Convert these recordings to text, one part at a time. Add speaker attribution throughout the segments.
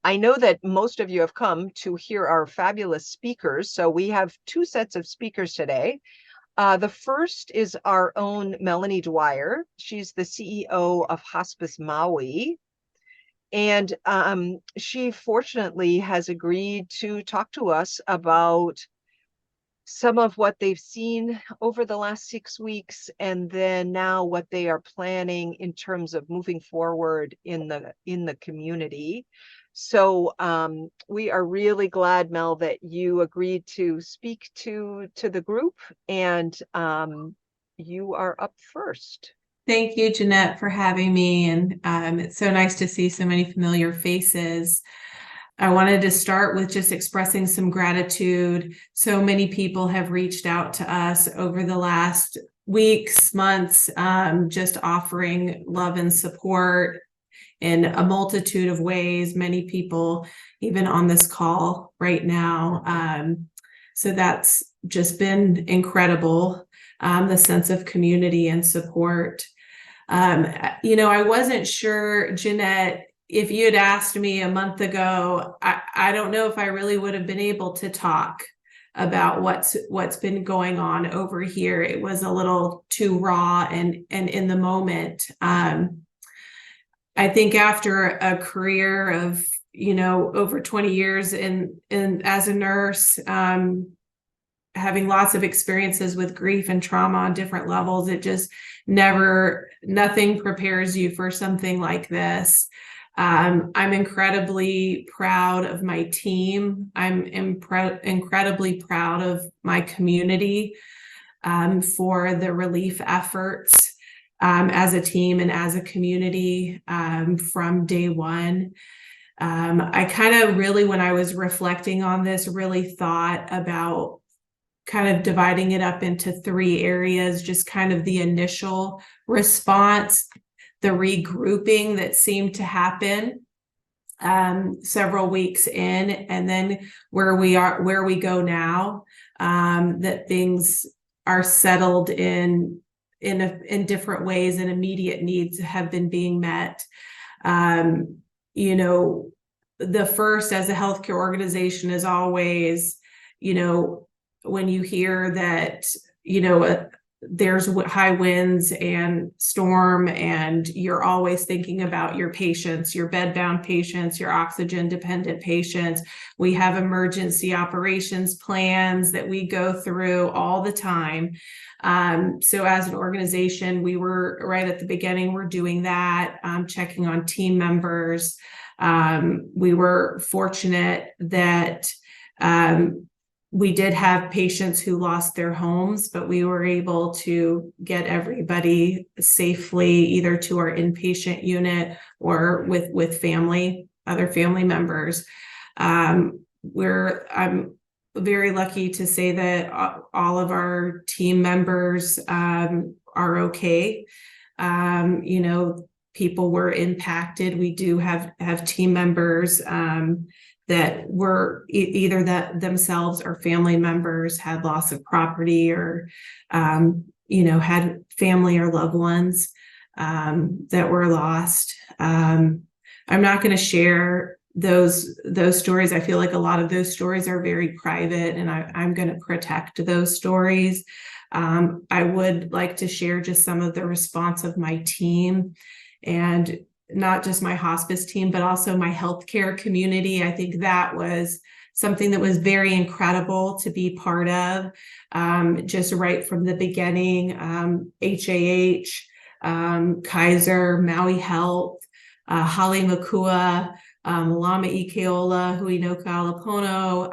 Speaker 1: I know that most of you have come to hear our fabulous speakers. So we have two sets of speakers today. The first is our own Melanie Dwyer. She's the CEO of Hospice Maui. And she fortunately has agreed to talk to us about some of what they've seen over the last 6 weeks, and then now what they are planning in terms of moving forward in the community. So we are really glad, Mel, that you agreed to speak to the group, and you are up first.
Speaker 2: Thank you, Jeanette, for having me. And it's so nice to see so many familiar faces. I wanted to start with just expressing some gratitude. So many people have reached out to us over the last weeks, months, just offering love and support in a multitude of ways. Many people even on this call right now. So that's just been incredible, the sense of community and support. I wasn't sure, Jeanette, if you had asked me a month ago, I don't know if I really would have been able to talk about what's been going on over here. It was a little too raw and in the moment. I think after a career of over 20 years in as a nurse, having lots of experiences with grief and trauma on different levels, it just nothing prepares you for something like this. I'm incredibly proud of my team. I'm incredibly proud of my community for the relief efforts as a team and as a community from day one. I kind of really, when I was reflecting on this, really thought about kind of dividing it up into three areas, just kind of the initial response, the regrouping that seemed to happen several weeks in, and then where we go now, that things are settled in different ways and immediate needs have been being met. The first, as a healthcare organization, is always, when you hear that, there's high winds and storm, and you're always thinking about your patients, your bedbound patients, your oxygen dependent patients. We have emergency operations plans that we go through all the time. So as an organization, we were right at the beginning, we're doing that, checking on team members. We were fortunate that we did have patients who lost their homes, but we were able to get everybody safely either to our inpatient unit or with other family members. I'm very lucky to say that all of our team members are okay. People were impacted. We do have team members that were either that themselves or family members had loss of property or, had family or loved ones that were lost. I'm not going to share those stories. I feel like a lot of those stories are very private, and I'm going to protect those stories. I would like to share just some of the response of my team, and not just my hospice team, but also my healthcare community. I think that was something that was very incredible to be part of, just right from the beginning. HAH, Kaiser, Maui Health, Hale Makua, Lama Ikeola, Huinoka Alapono,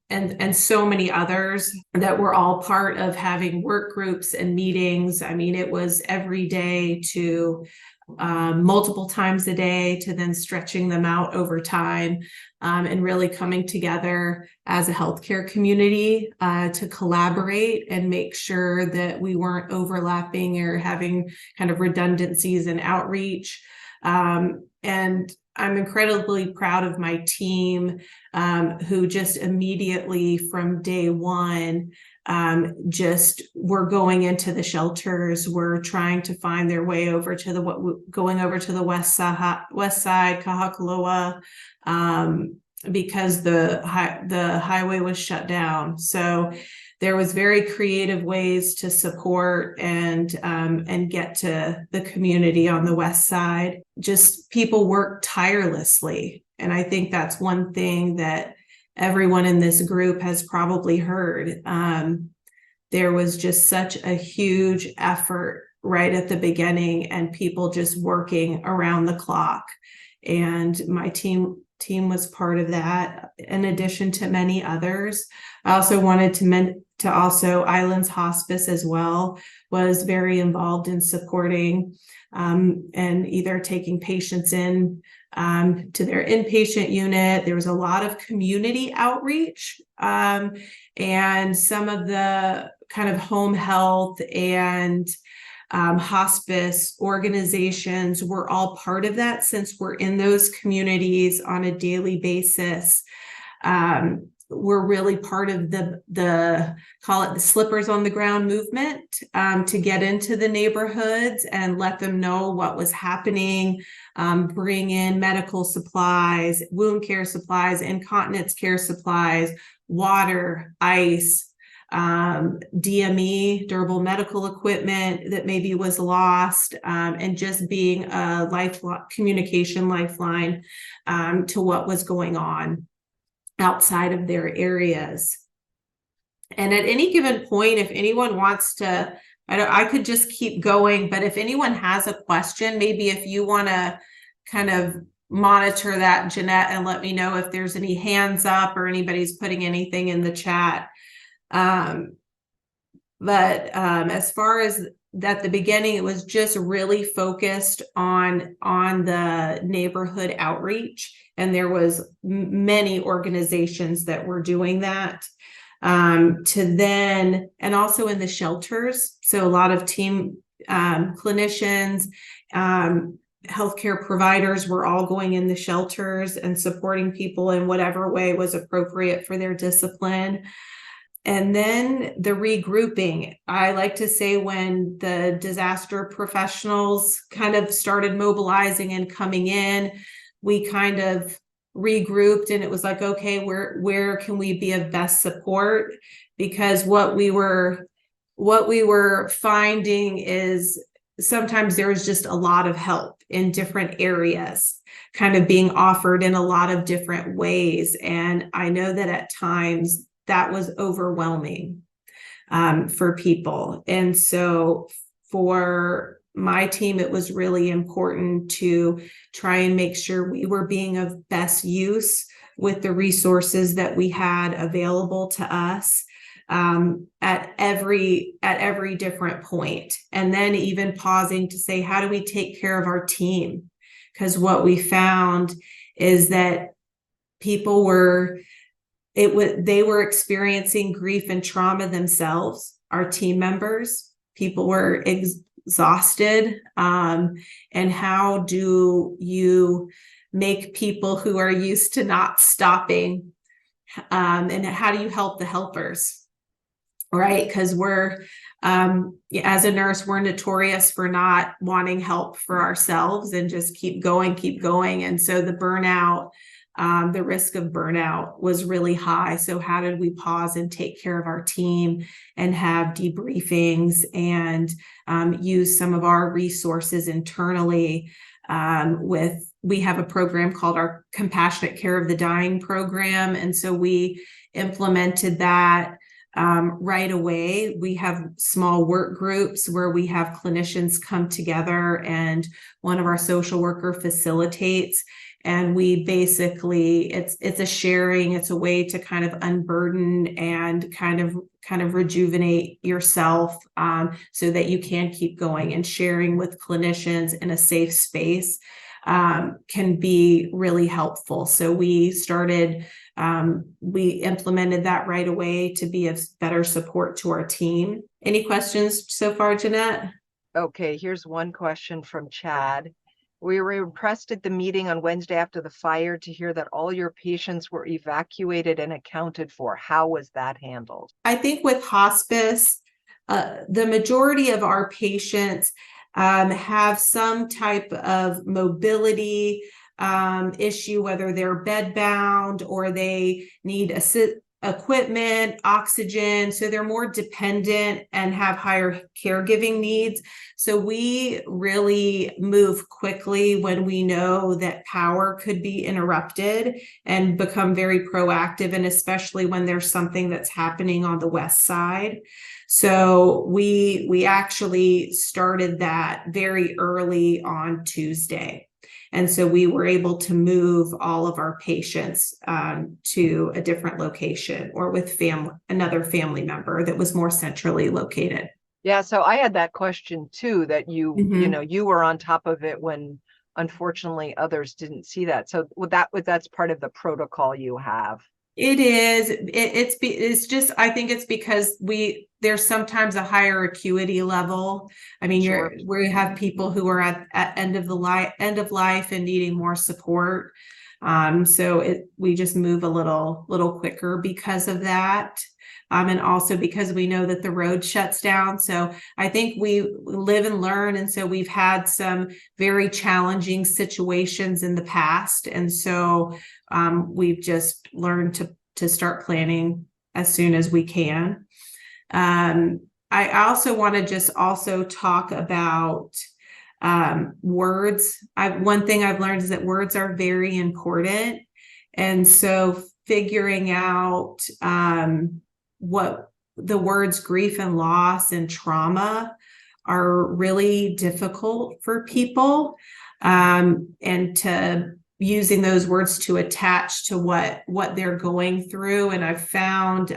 Speaker 2: and so many others that were all part of having work groups and meetings. I mean, it was every day to multiple times a day to then stretching them out over time, and really coming together as a healthcare community to collaborate and make sure that we weren't overlapping or having kind of redundancies in outreach. And I'm incredibly proud of my team, who just immediately from day one just were going into the shelters, were trying to find their way over to going over to the west side, Kahakaloa, because the highway was shut down. So there was very creative ways to support and get to the community on the west side. Just people worked tirelessly. And I think that's one thing that everyone in this group has probably heard. There was just such a huge effort right at the beginning, and people just working around the clock. And my team was part of that, in addition to many others. I also wanted to also Islands Hospice as well was very involved in supporting and either taking patients in to their inpatient unit. There was a lot of community outreach, and some of the kind of home health and hospice organizations were all part of that, since we're in those communities on a daily basis. We're really part of the call it the slippers on the ground movement, to get into the neighborhoods and let them know what was happening, bring in medical supplies, wound care supplies, incontinence care supplies, water, ice, DME, durable medical equipment that maybe was lost, and just being a communication lifeline to what was going on outside of their areas. And at any given point, if anyone wants to, I could just keep going, but if anyone has a question, maybe if you want to kind of monitor that, Jeanette, and let me know if there's any hands up or anybody's putting anything in the chat. But as far as at the beginning, it was just really focused on the neighborhood outreach, and there was many organizations that were doing that. And also in the shelters, so a lot of team clinicians, healthcare providers were all going in the shelters and supporting people in whatever way was appropriate for their discipline. And then the regrouping. I like to say when the disaster professionals kind of started mobilizing and coming in, we kind of regrouped, and it was like, okay, where can we be of best support? Because what we were finding is sometimes there was just a lot of help in different areas kind of being offered in a lot of different ways. And I know that at times that was overwhelming for people. And so for my team, it was really important to try and make sure we were being of best use with the resources that we had available to us at every different point. And then even pausing to say, how do we take care of our team? Because what we found is that people they were experiencing grief and trauma themselves, our team members. People were exhausted. And how do you make people who are used to not stopping? And how do you help the helpers? Right? Because as a nurse, we're notorious for not wanting help for ourselves and just keep going. And so the burnout, the risk of burnout was really high. So how did we pause and take care of our team and have debriefings and use some of our resources internally we have a program called our Compassionate Care of the Dying program. And so we implemented that right away. We have small work groups where we have clinicians come together and one of our social worker facilitates. And we basically, it's a sharing, it's a way to kind of unburden and kind of rejuvenate yourself so that you can keep going. And sharing with clinicians in a safe space can be really helpful. So we implemented that right away to be of better support to our team. Any questions so far, Jeanette?
Speaker 1: Okay, here's one question from Chad. We were impressed at the meeting on Wednesday after the fire to hear that all your patients were evacuated and accounted for. How was that handled?
Speaker 2: I think with hospice, the majority of our patients have some type of mobility issue, whether they're bedbound or they need equipment, oxygen. So they're more dependent and have higher caregiving needs. So we really move quickly when we know that power could be interrupted and become very proactive, and especially when there's something that's happening on the west side. So we actually started that very early on Tuesday. And so we were able to move all of our patients to a different location or with another family member that was more centrally located.
Speaker 1: Yeah, so I had that question too, that you were on top of it when unfortunately others didn't see that. So that's part of the protocol you have.
Speaker 2: It is. It's just, I think it's because there's sometimes a higher acuity level. I mean,
Speaker 1: Sure.
Speaker 2: we have people who are at end of life and needing more support. So we just move a little quicker because of that. And also because we know that the road shuts down. So I think we live and learn. And so we've had some very challenging situations in the past. And so we've just learned to start planning as soon as we can. I also want to just also talk about words. One thing I've learned is that words are very important. And so figuring out what the words grief and loss and trauma are really difficult for people, and to using those words to attach to what they're going through. And I've found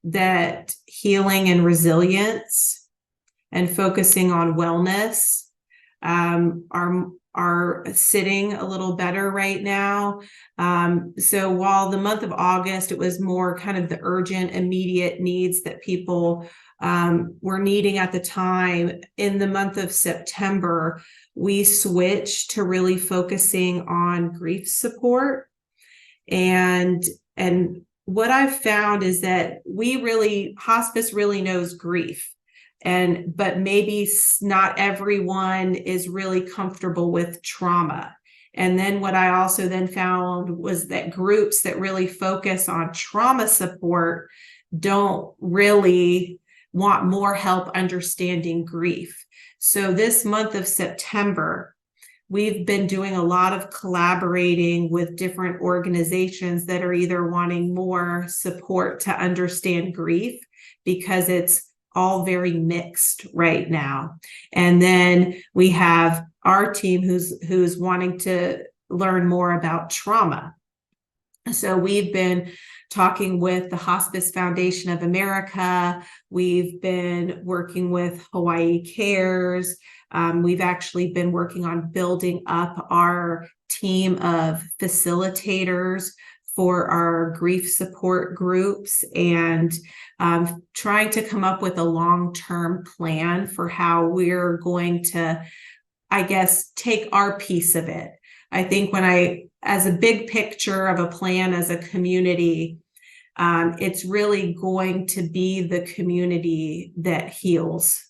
Speaker 2: that healing and resilience and focusing on wellness are sitting a little better right now. So while the month of August, it was more kind of the urgent, immediate needs that people were needing at the time, in the month of September, we switched to really focusing on grief support. And what I've found is that hospice really knows grief. But maybe not everyone is really comfortable with trauma. And then what I also then found was that groups that really focus on trauma support don't really want more help understanding grief. So this month of September, we've been doing a lot of collaborating with different organizations that are either wanting more support to understand grief, because it's all very mixed right now. And then we have our team who's wanting to learn more about trauma. So we've been talking with the Hospice Foundation of America. We've been working with Hawaii Cares. We've actually been working on building up our team of facilitators for our grief support groups, and trying to come up with a long-term plan for how we're going to, I guess, take our piece of it. I think as a big picture of a plan as a community, it's really going to be the community that heals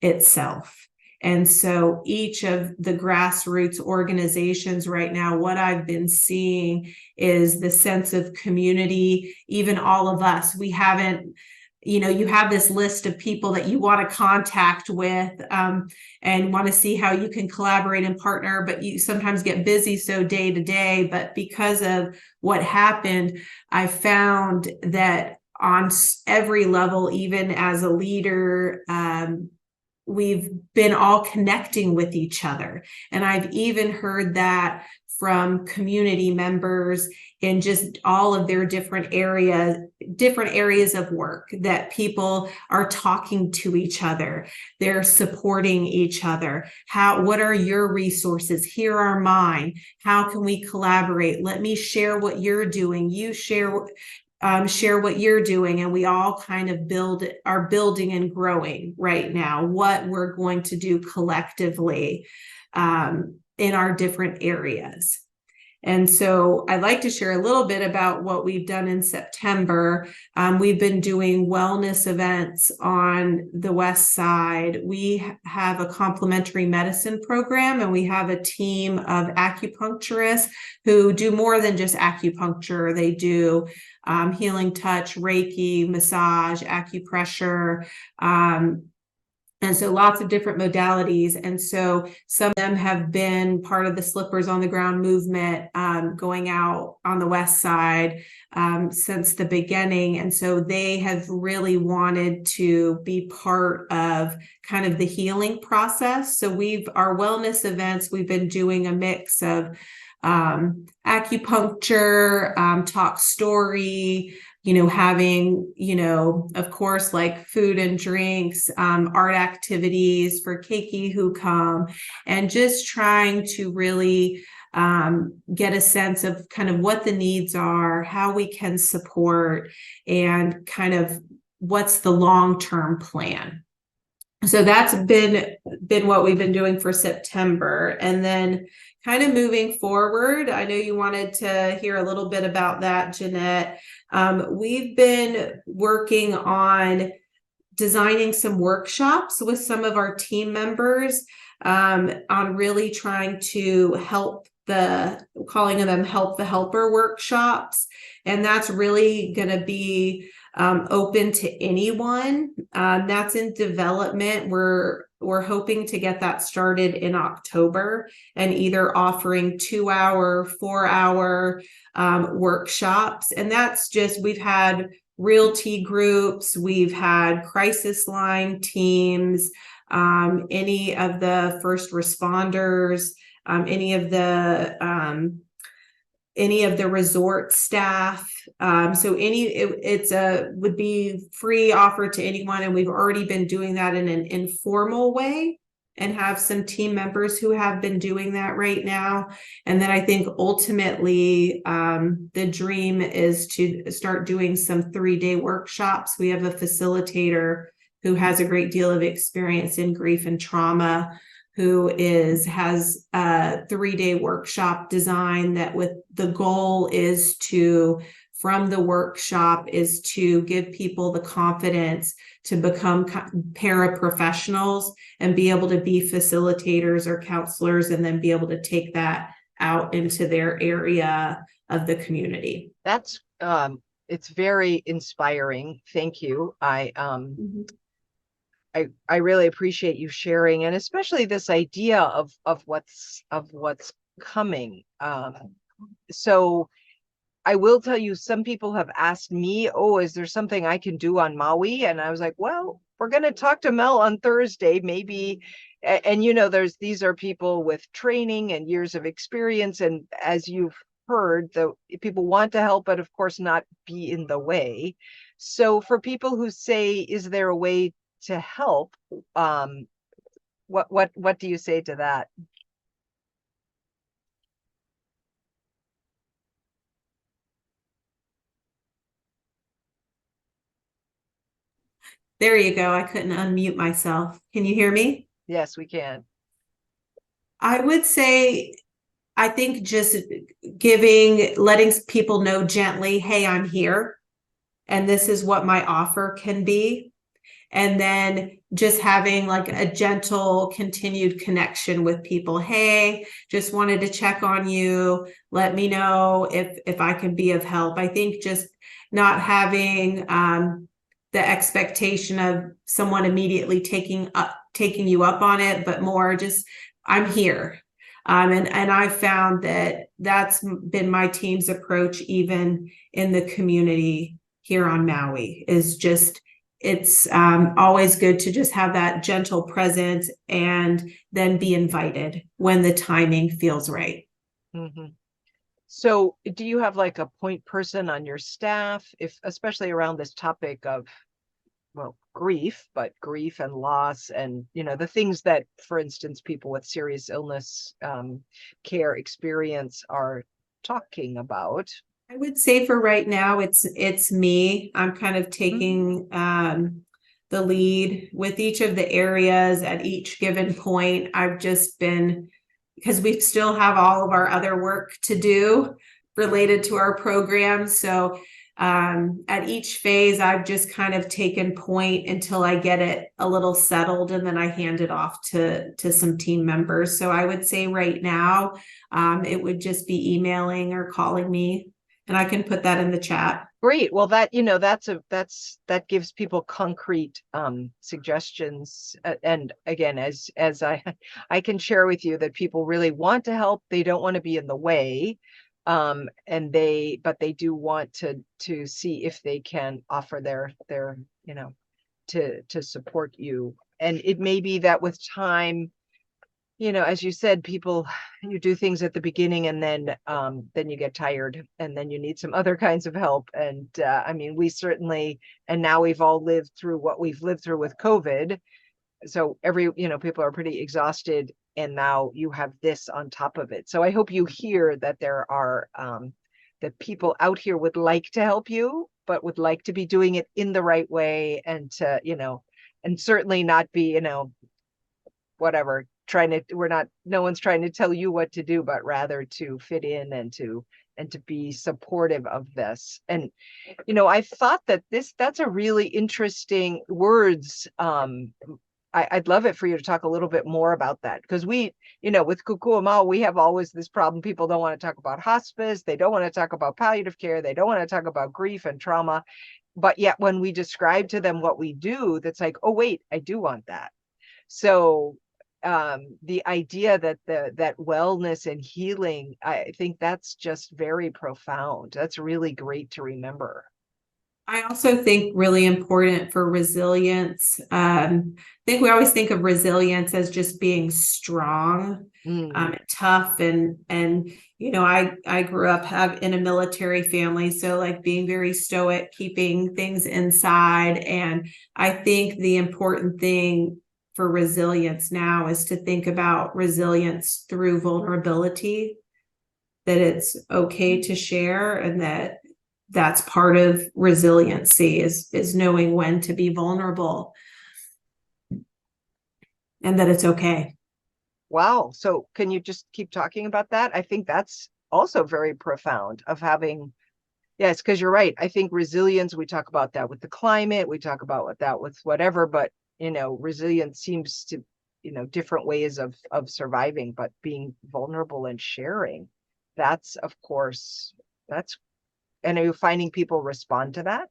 Speaker 2: itself. And so each of the grassroots organizations right now, what I've been seeing is the sense of community. Even all of us, we haven't, you have this list of people that you want to contact with and want to see how you can collaborate and partner, but you sometimes get busy so day to day. But because of what happened, I found that on every level, even as a leader, we've been all connecting with each other. And I've even heard that from community members in just all of their different areas of work, that people are talking to each other. They're supporting each other. What are your resources? Here are mine. How can we collaborate? Let me share what you're doing. You share share what you're doing, and we all kind of are building and growing right now what we're going to do collectively in our different areas. And so I'd like to share a little bit about what we've done in September. We've been doing wellness events on the West Side. We have a complementary medicine program, and we have a team of acupuncturists who do more than just acupuncture. They do healing touch, Reiki, massage, acupressure, and so lots of different modalities. And so some of them have been part of the Slippers on the Ground movement, going out on the West Side since the beginning. And so they have really wanted to be part of kind of the healing process. So our wellness events, we've been doing a mix of acupuncture, talk story, having, of course, like food and drinks, art activities for keiki who come, and just trying to really get a sense of kind of what the needs are, how we can support, and kind of what's the long-term plan. So that's been what we've been doing for September. And then kind of moving forward, I know you wanted to hear a little bit about that, Jeanette. We've been working on designing some workshops with some of our team members on really trying to calling them help the helper workshops. And that's really going to be open to anyone. That's in development. We're hoping to get that started in October, and either offering 2-hour, 4-hour workshops. And that's just, we've had realty groups, we've had crisis line teams, any of the first responders, any of the resort staff. So would be free offer to anyone. And we've already been doing that in an informal way, and have some team members who have been doing that right now. And then I think ultimately the dream is to start doing some 3-day workshops. We have a facilitator who has a great deal of experience in grief and trauma, who has a 3-day workshop design that with the goal is from the workshop is to give people the confidence to become paraprofessionals and be able to be facilitators or counselors, and then be able to take that out into their area of the community.
Speaker 1: That's it's very inspiring. Thank you. I really appreciate you sharing, and especially this idea of what's coming. So I will tell you, some people have asked me, oh, is there something I can do on Maui? And I was like, well, we're going to talk to Mel on Thursday, maybe. And these are people with training and years of experience. And as you've heard, the people want to help, but of course not be in the way. So for people who say, is there a way to help? What do you say to that?
Speaker 2: There you go. I couldn't unmute myself. Can you hear me?
Speaker 1: Yes, we can.
Speaker 2: I would say, I think just letting people know gently, hey, I'm here, and this is what my offer can be. And then just having like a gentle continued connection with people. Hey, just wanted to check on you. Let me know if I can be of help. I think just not having the expectation of someone immediately taking you up on it, but more just, I'm here. And I found that that's been my team's approach, even in the community here on Maui, is just, it's always good to just have that gentle presence and then be invited when the timing feels right.
Speaker 1: Mm-hmm. So do you have like a point person on your staff, especially around this topic of, well, grief and loss, and the things that, for instance, people with serious illness care experience are talking about?
Speaker 2: I would say for right now, it's me. I'm kind of taking the lead with each of the areas at each given point. I've just been, because we still have all of our other work to do related to our program. So at each phase, I've just kind of taken point until I get it a little settled, and then I hand it off to some team members. So I would say right now, it would just be emailing or calling me, and I can put that in the chat.
Speaker 1: Great. Well, that, that gives people concrete suggestions. And again, as I can share with you that people really want to help. They don't want to be in the way. And but they do want to see if they can offer their, to support you. And it may be that with time, as you said, you do things at the beginning, and then you get tired, and then you need some other kinds of help. And I mean, we certainly, and now we've all lived through what we've lived through with COVID. So people are pretty exhausted, and now you have this on top of it. So I hope you hear that there are, that people out here would like to help you, but would like to be doing it in the right way, and to, and certainly not be, whatever, no one's trying to tell you what to do, but rather to fit in and to be supportive of this. And, I thought that that's a really interesting words. I'd love it for you to talk a little bit more about that, because we, with Kōkua Mau, we have always this problem. People don't want to talk about hospice. They don't want to talk about palliative care. They don't want to talk about grief and trauma. But yet when we describe to them what we do, that's like, oh, wait, I do want that. So the idea that that wellness and healing, I think that's just very profound. That's really great to remember.
Speaker 2: I also think really important for resilience. I think we always think of resilience as just being strong, tough, and I grew up in a military family, so like being very stoic, keeping things inside. And I think the important thing for resilience now is to think about resilience through vulnerability, that it's okay to share, and that's part of resiliency is knowing when to be vulnerable, and that it's okay.
Speaker 1: Wow. So can you just keep talking about that? I think that's also very profound, of having, yes, because you're right. I think resilience, we talk about that with the climate, we talk about that with whatever, but resilience seems to, different ways of surviving, but being vulnerable and sharing, that's, of course, and are you finding people respond to that?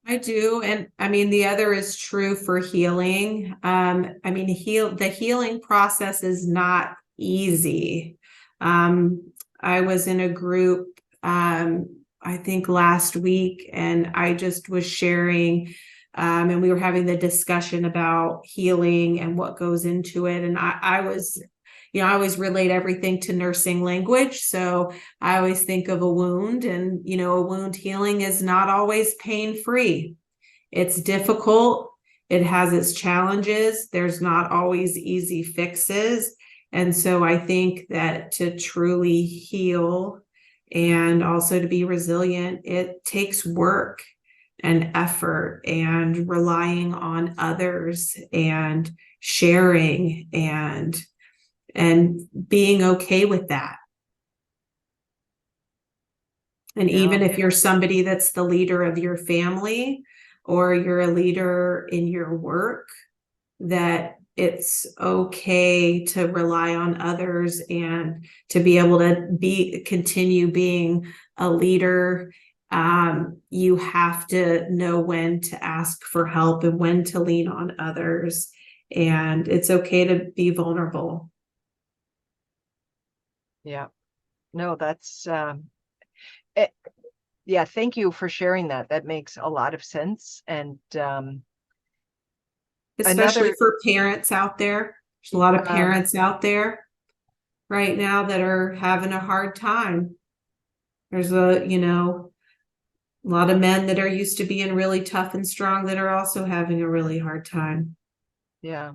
Speaker 2: I do. And I mean, the other is true for healing. The healing process is not easy. I was in a group, I think last week, and I just was sharing, and we were having the discussion about healing and what goes into it. And I was, I always relate everything to nursing language. So I always think of a wound, and, a wound healing is not always pain-free. It's difficult. It has its challenges. There's not always easy fixes. And so I think that to truly heal and also to be resilient, it takes work and effort and relying on others and sharing and being okay with that. And even if you're somebody that's the leader of your family, or you're a leader in your work, that it's okay to rely on others and to be able to continue being a leader. You have to know when to ask for help and when to lean on others, and it's okay to be vulnerable.
Speaker 1: Yeah, no, that's yeah, thank you for sharing that. That makes a lot of sense. And
Speaker 2: especially for parents out there. There's a lot of parents out there right now that are having a hard time. There's a lot of men that are used to being really tough and strong that are also having a really hard time.
Speaker 1: Yeah.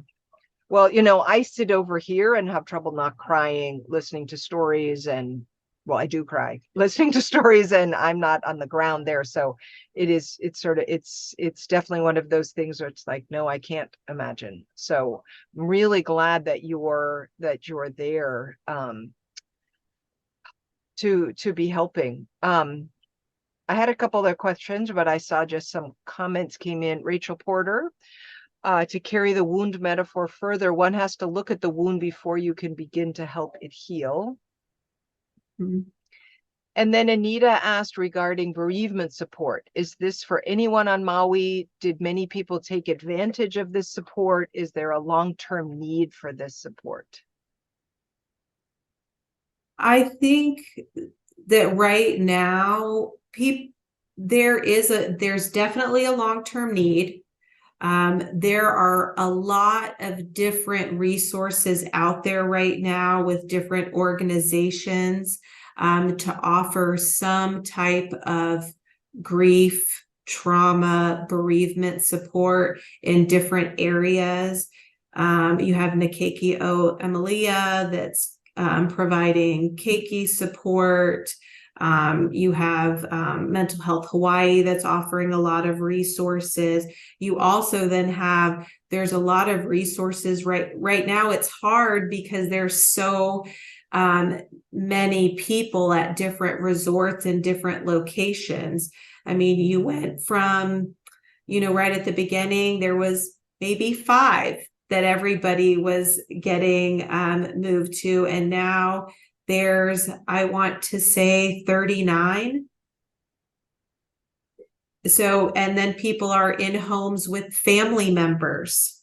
Speaker 1: Well, I sit over here and have trouble not crying, listening to stories and well, I do cry listening to stories, and I'm not on the ground there. So it's definitely one of those things where it's like, no, I can't imagine. So I'm really glad that you're there to be helping. I had a couple other questions, but I saw just some comments came in. Rachel Porter, to carry the wound metaphor further, one has to look at the wound before you can begin to help it heal.
Speaker 2: Mhm.
Speaker 1: And then Anita asked regarding bereavement support. Is this for anyone on Maui? Did many people take advantage of this support? Is there a long-term need for this support?
Speaker 2: I think that right now, there's definitely a long-term need. There are a lot of different resources out there right now with different organizations to offer some type of grief, trauma, bereavement support in different areas. You have Nikeki O Emilia that's providing keiki support. You have Mental Health Hawaii that's offering a lot of resources. You also then have, there's a lot of resources right now. It's hard because there's so many people at different resorts and different locations. I mean, you went from, right at the beginning, there was maybe 5 that everybody was getting moved to, and now there's, I want to say 39. So, and then people are in homes with family members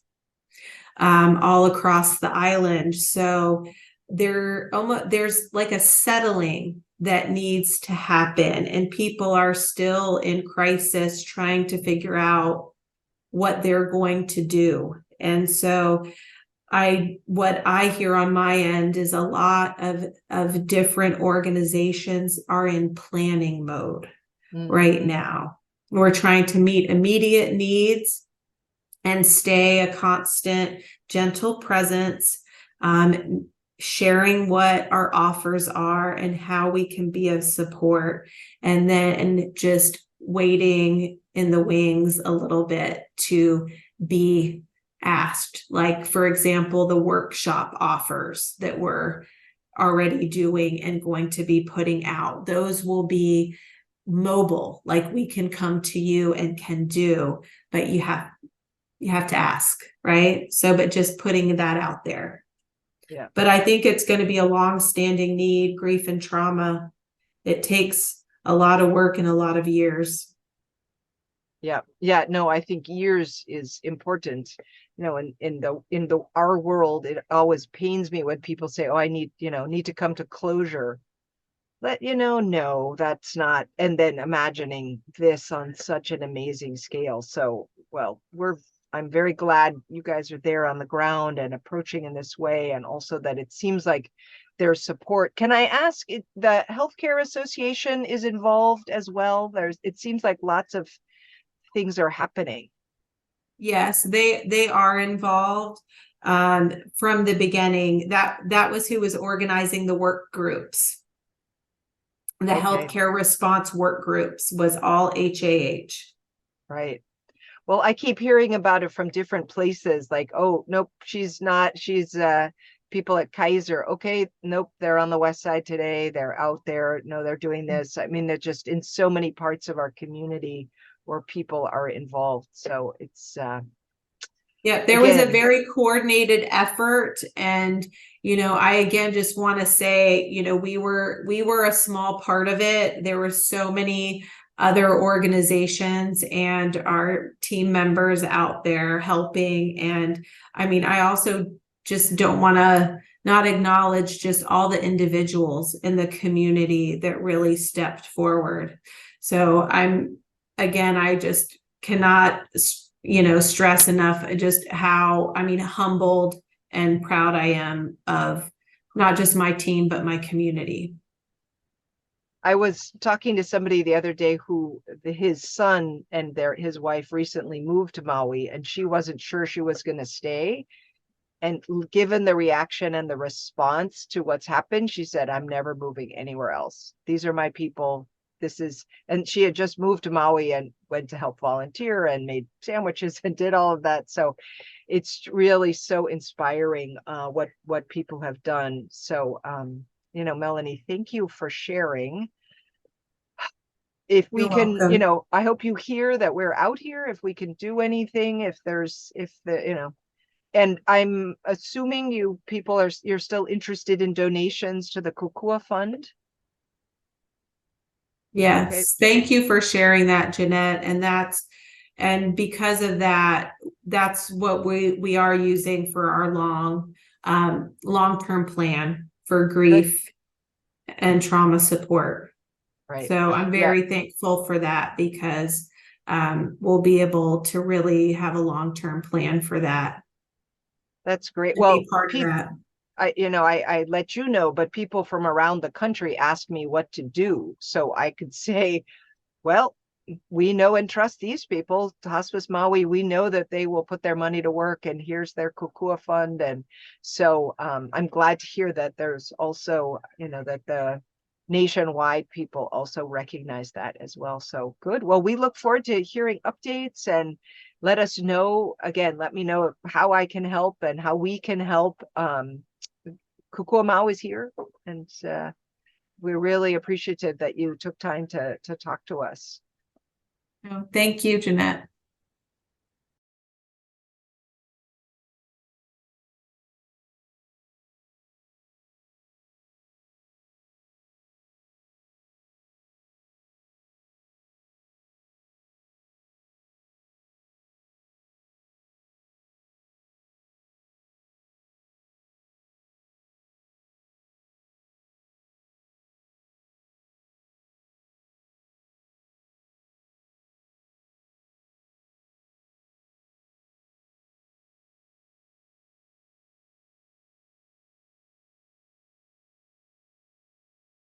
Speaker 2: all across the island. So there's like a settling that needs to happen, and people are still in crisis trying to figure out what they're going to do. And so what I hear on my end is a lot of different organizations are in planning mode right now. We're trying to meet immediate needs and stay a constant, gentle presence, sharing what our offers are and how we can be of support, and then just waiting in the wings a little bit to be asked. Like, for example, the workshop offers that we're already doing and going to be putting out, those will be mobile, like we can come to you and can do, but you have to ask, right? So, but just putting that out there.
Speaker 1: Yeah.
Speaker 2: But I think it's going to be a long-standing need. Grief and trauma, it takes a lot of work and a lot of years.
Speaker 1: Yeah. No, I think years is important. In our world, it always pains me when people say, "Oh, I need to come to closure." No, that's not. And then imagining this on such an amazing scale. So, well, I'm very glad you guys are there on the ground and approaching in this way, and also that it seems like there's support. Can I ask, the Healthcare Association is involved as well? It seems like lots of things are happening.
Speaker 2: Yes, they are involved from the beginning. That was who was organizing the work groups. The healthcare response work groups was all HAH.
Speaker 1: Right. Well, I keep hearing about it from different places, like, oh, nope, she's not. She's people at Kaiser. Okay, nope, they're on the West Side today. They're out there. No, they're doing this. I mean, they're just in so many parts of our community where people are involved. So it's
Speaker 2: yeah, there was a very coordinated effort. And, I again just want to say, we were a small part of it. There were so many other organizations and our team members out there helping. And I mean, I also just don't want to not acknowledge just all the individuals in the community that really stepped forward. So I just cannot stress enough just how, humbled and proud I am of not just my team, but my community.
Speaker 1: I was talking to somebody the other day who his son and his wife recently moved to Maui, and she wasn't sure she was going to stay. And given the reaction and the response to what's happened, she said, I'm never moving anywhere else. These are my people. And she had just moved to Maui and went to help volunteer and made sandwiches and did all of that. So it's really so inspiring what people have done. So, Melanie, thank you for sharing. If we
Speaker 2: You're
Speaker 1: can,
Speaker 2: welcome.
Speaker 1: I hope you hear that we're out here. If we can do anything, and I'm assuming you're still interested in donations to the Kokua Fund. Okay.
Speaker 2: Yes, thank you for sharing that, Jeanette. And because of that, that's what we are using for our long-term plan for
Speaker 1: Good.
Speaker 2: grief and trauma support.
Speaker 1: Right.
Speaker 2: So I'm
Speaker 1: Yeah,
Speaker 2: very thankful for that because we'll be able to really have a long-term plan for that
Speaker 1: that's great.
Speaker 2: and
Speaker 1: Well,
Speaker 2: be part of that.
Speaker 1: I let you know, but people from around the country ask me what to do. So I could say, well, we know and trust these people, Hospice Maui. We know that they will put their money to work, and here's their Kokua fund. And so I'm glad to hear that there's also, that the nationwide people also recognize that as well. So good. Well, we look forward to hearing updates, and let us know again. Let me know how I can help and how we can help. Kōkua Mau is here, and we're really appreciative that you took time to talk to us.
Speaker 2: Thank you, Jeanette.